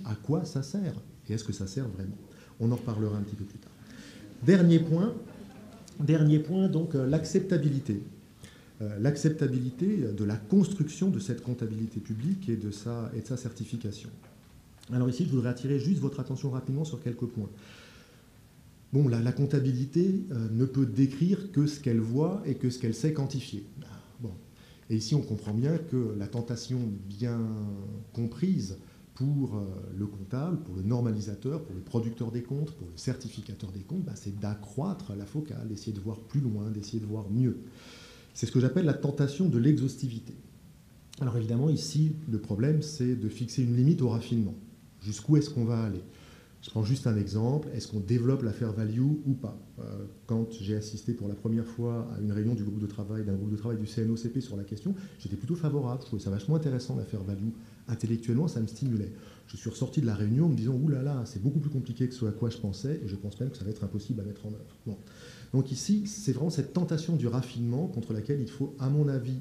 à quoi ça sert et est-ce que ça sert vraiment. On en reparlera un petit peu plus tard. Dernier point donc l'acceptabilité. L'acceptabilité de la construction de cette comptabilité publique et de sa certification. Alors ici, je voudrais attirer juste votre attention rapidement sur quelques points. Bon, la comptabilité ne peut décrire que ce qu'elle voit et que ce qu'elle sait quantifier. Bon. Et ici, on comprend bien que la tentation bien comprise pour le comptable, pour le normalisateur, pour le producteur des comptes, pour le certificateur des comptes, c'est d'accroître la focale, d'essayer de voir plus loin, d'essayer de voir mieux. C'est ce que j'appelle la tentation de l'exhaustivité. Alors évidemment, ici, le problème, c'est de fixer une limite au raffinement. Jusqu'où est-ce qu'on va aller ? Je prends juste un exemple. Est-ce qu'on développe la fair value ou pas ? Quand j'ai assisté pour la première fois à une réunion d'un groupe de travail du CNOCP sur la question, j'étais plutôt favorable. Je trouvais ça vachement intéressant, la fair value. Intellectuellement, ça me stimulait. Je suis ressorti de la réunion en me disant « Ouh là là, c'est beaucoup plus compliqué que ce à quoi je pensais et je pense même que ça va être impossible à mettre en œuvre. » Bon. Donc ici, c'est vraiment cette tentation du raffinement contre laquelle il faut, à mon avis,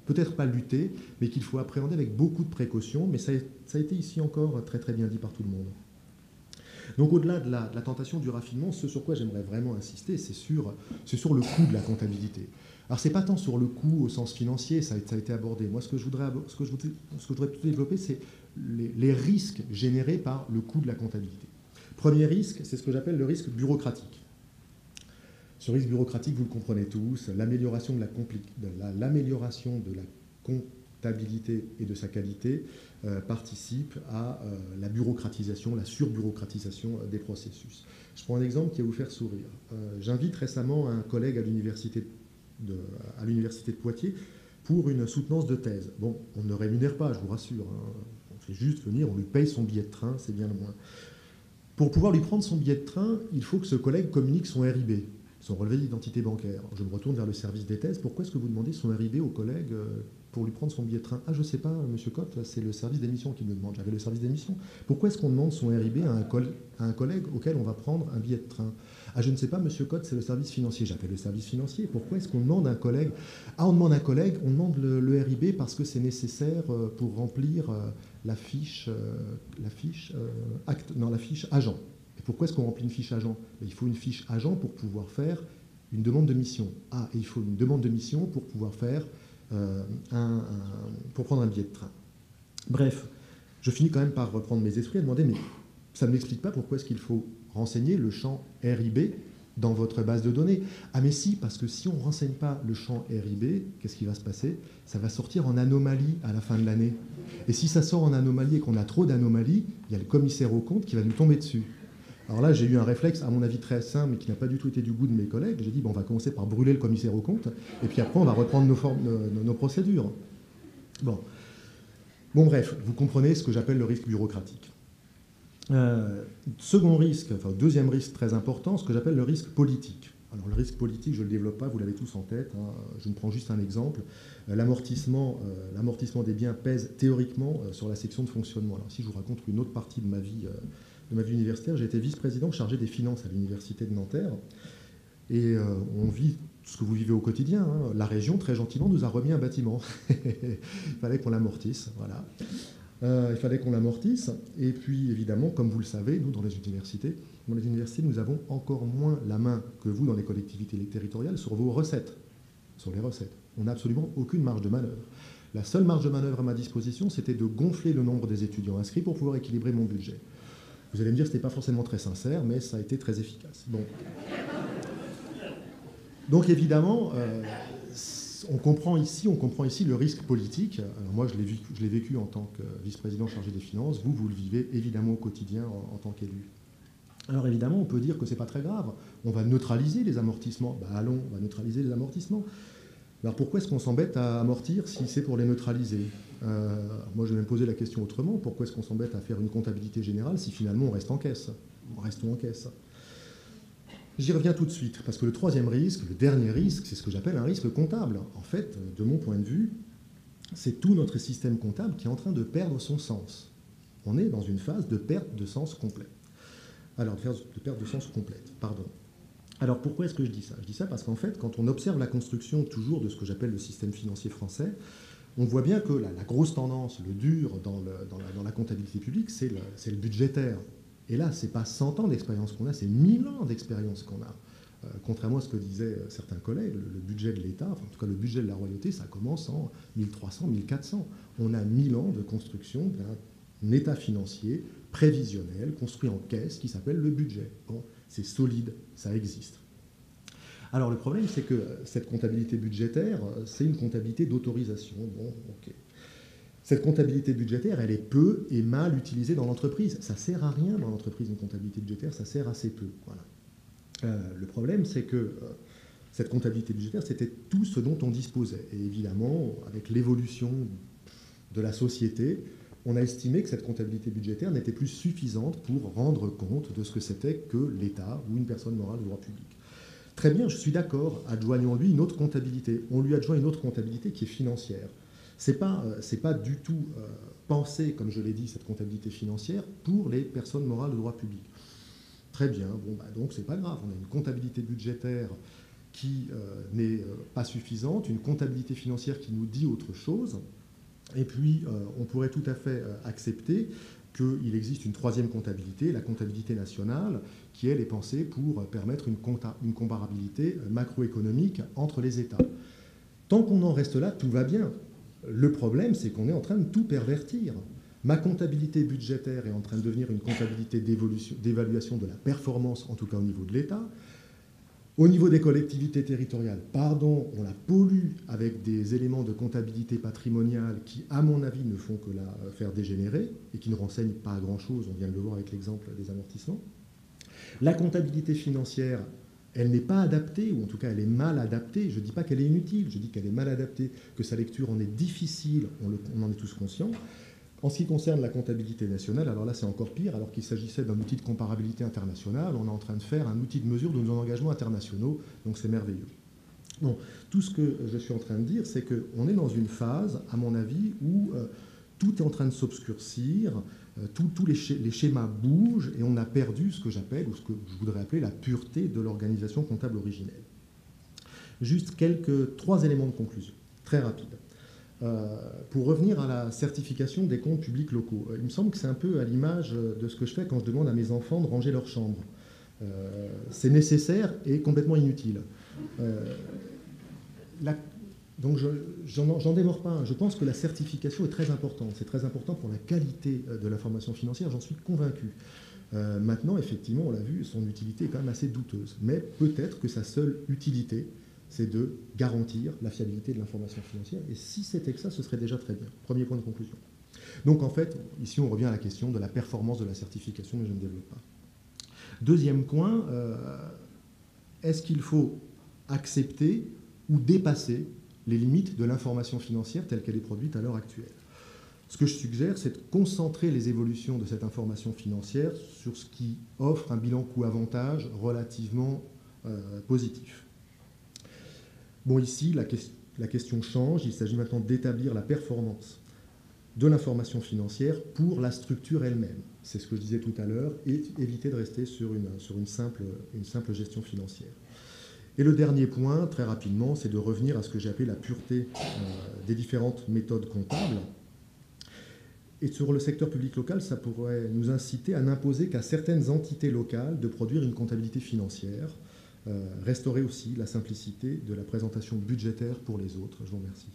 peut-être pas lutter, mais qu'il faut appréhender avec beaucoup de précautions. Mais ça a été ici encore très très bien dit par tout le monde. Donc au-delà de la tentation du raffinement, ce sur quoi j'aimerais vraiment insister, c'est sur le coût de la comptabilité. Alors c'est pas tant sur le coût au sens financier, ça a été abordé. Moi, ce que je voudrais plutôt développer, c'est les risques générés par le coût de la comptabilité. Premier risque, c'est ce que j'appelle le risque bureaucratique. Ce risque bureaucratique, vous le comprenez tous, l'amélioration de la comptabilité et de sa qualité participe à la bureaucratisation, la surbureaucratisation des processus. Je prends un exemple qui va vous faire sourire. J'invite récemment un collègue à l'université de Poitiers pour une soutenance de thèse. Bon, on ne rémunère pas, je vous rassure. On fait juste venir, on lui paye son billet de train, c'est bien le moins. Pour pouvoir lui prendre son billet de train, il faut que ce collègue communique son RIB, son relevé d'identité bancaire. Je me retourne vers le service des thèses. Pourquoi est-ce que vous demandez son RIB au collègue pour lui prendre son billet de train ? Ah, je ne sais pas, monsieur Cotte, c'est le service d'émission qui me demande. J'avais le service d'émission. Pourquoi est-ce qu'on demande son RIB à un collègue auquel on va prendre un billet de train ? Ah, je ne sais pas, monsieur Cotte, c'est le service financier. J'appelle le service financier. Pourquoi est-ce qu'on demande un collègue ? Ah, on demande un collègue, on demande le RIB parce que c'est nécessaire pour remplir la fiche agent. Et pourquoi est-ce qu'on remplit une fiche agent ? Il faut une fiche agent pour pouvoir faire une demande de mission. Ah, et il faut une demande de mission pour pouvoir faire pour prendre un billet de train. Bref, je finis quand même par reprendre mes esprits et demander, mais ça ne m'explique pas pourquoi est-ce qu'il faut renseigner le champ RIB dans votre base de données. Ah mais si, parce que si on ne renseigne pas le champ RIB, qu'est-ce qui va se passer ? Ça va sortir en anomalie à la fin de l'année. Et si ça sort en anomalie et qu'on a trop d'anomalies, il y a le commissaire aux comptes qui va nous tomber dessus. Alors là, j'ai eu un réflexe, à mon avis, très simple, mais qui n'a pas du tout été du goût de mes collègues. J'ai dit, on va commencer par brûler le commissaire aux comptes, et puis après, on va reprendre nos procédures. Bon, bref, vous comprenez ce que j'appelle le risque bureaucratique. Deuxième risque très important, ce que j'appelle le risque politique. Alors le risque politique, je ne le développe pas, vous l'avez tous en tête. Je ne prends juste un exemple. L'amortissement des biens pèse théoriquement sur la section de fonctionnement. Alors si je vous raconte une autre partie de ma vie universitaire, j'ai été vice-président chargé des finances à l'université de Nanterre. Et on vit ce que vous vivez au quotidien. La région, très gentiment, nous a remis un bâtiment. Il fallait qu'on l'amortisse. Voilà. Il fallait qu'on l'amortisse. Et puis, évidemment, comme vous le savez, nous, dans les universités, nous avons encore moins la main que vous, dans les collectivités territoriales, sur vos recettes, sur les recettes. On n'a absolument aucune marge de manœuvre. La seule marge de manœuvre à ma disposition, c'était de gonfler le nombre des étudiants inscrits pour pouvoir équilibrer mon budget. Vous allez me dire que ce n'était pas forcément très sincère, mais ça a été très efficace. Bon. Donc évidemment, on comprend ici le risque politique. Alors moi, je l'ai vécu en tant que vice-président chargé des finances. Vous le vivez évidemment au quotidien en tant qu'élu. Alors évidemment, on peut dire que ce n'est pas très grave. On va neutraliser les amortissements. Allons, on va neutraliser les amortissements. Alors pourquoi est-ce qu'on s'embête à amortir si c'est pour les neutraliser ? Moi, je vais même poser la question autrement. Pourquoi est-ce qu'on s'embête à faire une comptabilité générale si finalement on reste en caisse ? Restons en caisse. J'y reviens tout de suite, parce que le troisième risque, le dernier risque, c'est ce que j'appelle un risque comptable. En fait, de mon point de vue, c'est tout notre système comptable qui est en train de perdre son sens. On est dans une phase de perte de sens complète. Alors, de perte de sens complète, pardon. Alors, pourquoi est-ce que je dis ça ? Je dis ça parce qu'en fait, quand on observe la construction toujours de ce que j'appelle le système financier français, On voit bien que la grosse tendance, le dur dans la comptabilité publique, c'est le budgétaire. Et là, ce n'est pas 100 ans d'expérience qu'on a, c'est 1000 ans d'expérience qu'on a. Contrairement à ce que disaient certains collègues, le budget de l'État, enfin, en tout cas le budget de la royauté, ça commence en 1300, 1400. On a 1000 ans de construction d'un État financier prévisionnel, construit en caisse, qui s'appelle le budget. Bon, c'est solide, ça existe. Alors le problème, c'est que cette comptabilité budgétaire, c'est une comptabilité d'autorisation. Bon, ok. Cette comptabilité budgétaire, elle est peu et mal utilisée dans l'entreprise. Ça ne sert à rien dans l'entreprise, une comptabilité budgétaire, ça sert assez peu. Voilà. Le problème, c'est que cette comptabilité budgétaire, c'était tout ce dont on disposait. Et évidemment, avec l'évolution de la société, on a estimé que cette comptabilité budgétaire n'était plus suffisante pour rendre compte de ce que c'était que l'État ou une personne morale de droit public. Très bien, je suis d'accord, adjoignons-lui une autre comptabilité. On lui adjoint une autre comptabilité qui est financière. C'est pas du tout pensé, comme je l'ai dit, cette comptabilité financière pour les personnes morales de droit public. Très bien, bon, donc c'est pas grave, on a une comptabilité budgétaire qui n'est pas suffisante, une comptabilité financière qui nous dit autre chose, et puis on pourrait tout à fait accepter qu'il existe une troisième comptabilité, la comptabilité nationale, qui elle est pensée pour permettre une comparabilité macroéconomique entre les États. Tant qu'on en reste là, tout va bien. Le problème, c'est qu'on est en train de tout pervertir. Ma comptabilité budgétaire est en train de devenir une comptabilité d'évaluation de la performance, en tout cas au niveau de l'État. Au niveau des collectivités territoriales, pardon, on la pollue avec des éléments de comptabilité patrimoniale qui, à mon avis, ne font que la faire dégénérer et qui ne renseignent pas à grand-chose, on vient de le voir avec l'exemple des amortissements. La comptabilité financière, elle n'est pas adaptée, ou en tout cas elle est mal adaptée. Je ne dis pas qu'elle est inutile, je dis qu'elle est mal adaptée, que sa lecture en est difficile, on en est tous conscients. En ce qui concerne la comptabilité nationale, alors là c'est encore pire, alors qu'il s'agissait d'un outil de comparabilité internationale, on est en train de faire un outil de mesure de nos engagements internationaux, donc c'est merveilleux. Bon, tout ce que je suis en train de dire, c'est qu'on est dans une phase, à mon avis, où tout est en train de s'obscurcir, tous les schémas bougent, et on a perdu ce que j'appelle, ou ce que je voudrais appeler la pureté de l'organisation comptable originelle. Juste trois éléments de conclusion, très rapides. Pour revenir à la certification des comptes publics locaux, il me semble que c'est un peu à l'image de ce que je fais quand je demande à mes enfants de ranger leur chambre. C'est nécessaire et complètement inutile. Donc j'en démords pas. Je pense que la certification est très importante. C'est très important pour la qualité de l'information financière, j'en suis convaincu. Maintenant, effectivement, on l'a vu, son utilité est quand même assez douteuse. Mais peut-être que sa seule utilité, c'est de garantir la fiabilité de l'information financière. Et si c'était que ça, ce serait déjà très bien. Premier point de conclusion. Donc en fait, ici on revient à la question de la performance de la certification, mais je ne développe pas. Deuxième point, est-ce qu'il faut accepter ou dépasser les limites de l'information financière telle qu'elle est produite à l'heure actuelle? Ce que je suggère, c'est de concentrer les évolutions de cette information financière sur ce qui offre un bilan coût-avantage relativement positif. Bon, ici, la question change. Il s'agit maintenant d'établir la performance de l'information financière pour la structure elle-même. C'est ce que je disais tout à l'heure, et éviter de rester sur une simple gestion financière. Et le dernier point, très rapidement, c'est de revenir à ce que j'ai appelé la pureté des différentes méthodes comptables. Et sur le secteur public local, ça pourrait nous inciter à n'imposer qu'à certaines entités locales de produire une comptabilité financière. Restaurer aussi la simplicité de la présentation budgétaire pour les autres. Je vous remercie.